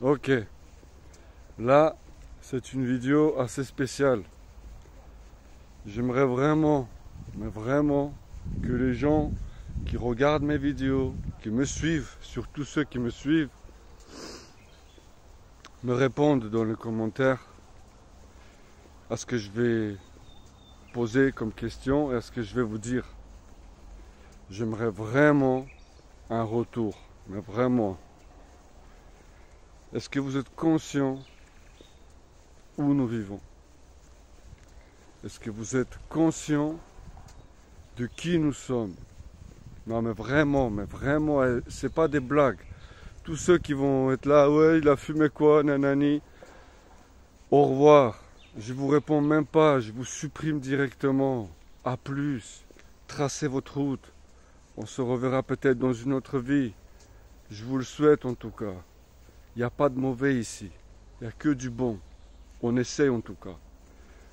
Ok, là c'est une vidéo assez spéciale. J'aimerais vraiment, mais vraiment, que les gens qui regardent mes vidéos, qui me suivent, surtout ceux qui me suivent, me répondent dans les commentaires à ce que je vais poser comme question et à ce que je vais vous dire. J'aimerais vraiment un retour, mais vraiment. Est-ce que vous êtes conscient où nous vivons? Est-ce que vous êtes conscient de qui nous sommes? Non mais vraiment, c'est pas des blagues. Tous ceux qui vont être là, ouais, il a fumé quoi, nanani. Au revoir. Je vous réponds même pas, je vous supprime directement. À plus. Tracez votre route. On se reverra peut-être dans une autre vie. Je vous le souhaite en tout cas. Il n'y a pas de mauvais ici. Il n'y a que du bon. On essaie en tout cas.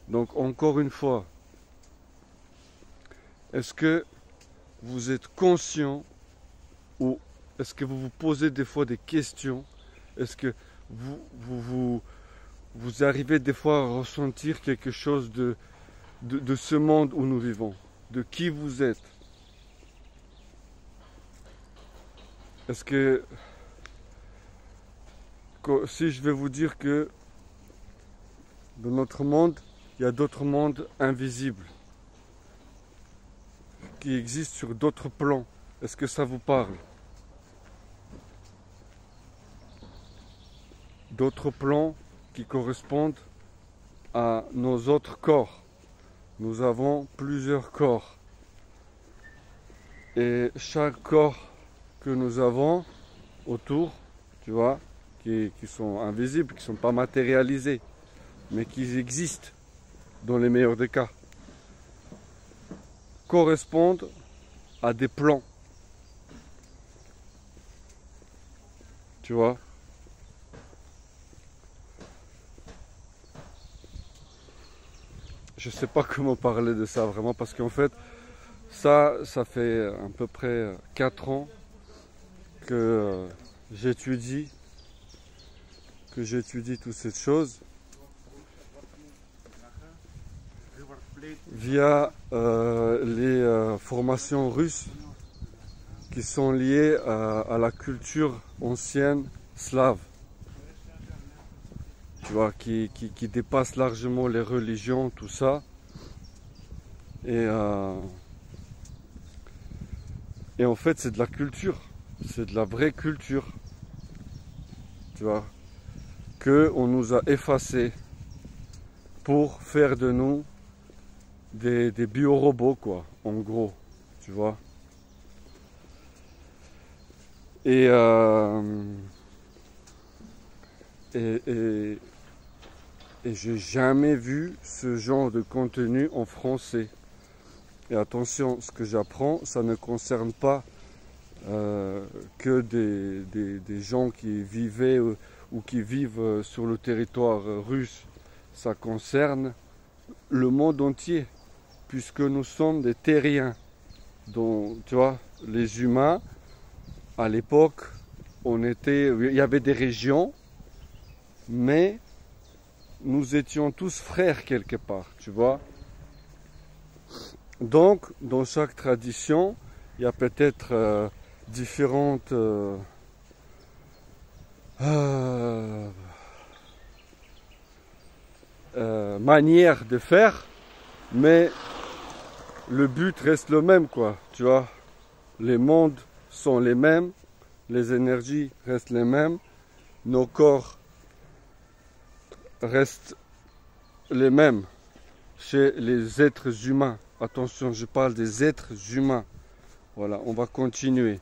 Donc encore une fois, est-ce que vous êtes conscient ou est-ce que vous vous posez des fois des questions? Est-ce que vous arrivez des fois à ressentir quelque chose de ce monde où nous vivons? De qui vous êtes? Est-ce que si je vais vous dire que dans notre monde, il y a d'autres mondes invisibles qui existent sur d'autres plans, est-ce que ça vous parle? D'autres plans qui correspondent à nos autres corps. Nous avons plusieurs corps. Et chaque corps que nous avons autour, tu vois, qui sont invisibles, qui ne sont pas matérialisés, mais qui existent dans les meilleurs des cas, correspondent à des plans. Tu vois? Je sais pas comment parler de ça vraiment parce qu'en fait, ça fait à peu près 4 ans que j'étudie toutes ces choses via les formations russes qui sont liées à la culture ancienne slave. Tu vois, qui dépasse largement les religions, tout ça. Et en fait, c'est de la culture. C'est de la vraie culture. Tu vois, qu'on nous a effacés pour faire de nous des biorobots, quoi, en gros. Tu vois. Et j'ai jamais vu ce genre de contenu en français. Et attention, ce que j'apprends, ça ne concerne pas que des gens qui vivaient ou qui vivent sur le territoire russe. Ça concerne le monde entier, puisque nous sommes des terriens. Donc, tu vois, les humains, à l'époque, il y avait des régions, mais nous étions tous frères quelque part, tu vois. Donc, dans chaque tradition, il y a peut-être différentes manières de faire, mais le but reste le même, quoi, tu vois. Les mondes sont les mêmes, les énergies restent les mêmes, nos corps restent les mêmes chez les êtres humains. Attention, je parle des êtres humains. Voilà, on va continuer.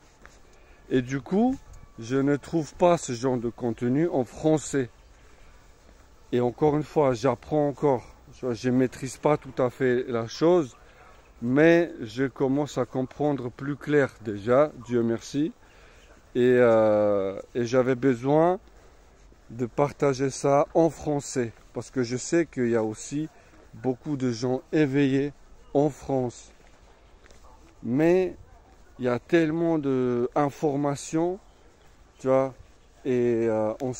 Et du coup, je ne trouve pas ce genre de contenu en français. Et encore une fois, j'apprends encore. Je ne maîtrise pas tout à fait la chose, mais je commence à comprendre plus clair déjà, Dieu merci. Et j'avais besoin de partager ça en français, parce que je sais qu'il y a aussi beaucoup de gens éveillés en France. Mais il y a tellement d'informations, tu vois, et on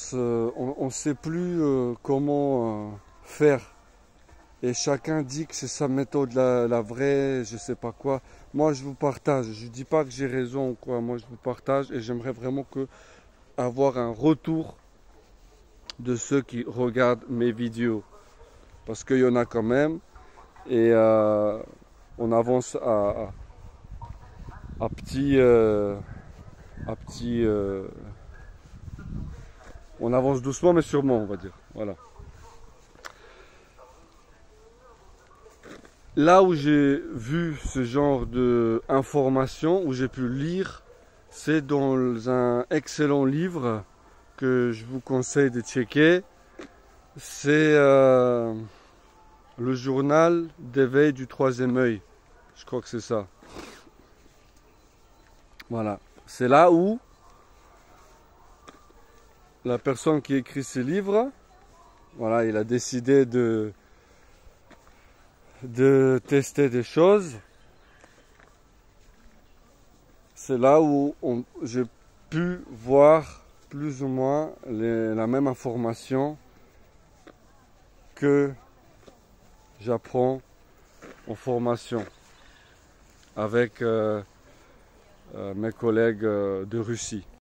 sait plus comment faire. Et chacun dit que c'est sa méthode la vraie, je sais pas quoi. Moi, je vous partage. Je dis pas que j'ai raison ou quoi. Moi, je vous partage et j'aimerais vraiment avoir un retour de ceux qui regardent mes vidéos. Parce qu'il y en a quand même. Et on avance à petit... on avance doucement mais sûrement, on va dire. Voilà. Là où j'ai vu ce genre d'informations, où j'ai pu lire, c'est dans un excellent livre que je vous conseille de checker. C'est le journal d'éveil du troisième œil. Je crois que c'est ça. Voilà. C'est là où la personne qui écrit ce livre, voilà, il a décidé de tester des choses. C'est là où j'ai pu voir plus ou moins la même information que j'apprends en formation avec mes collègues de Russie.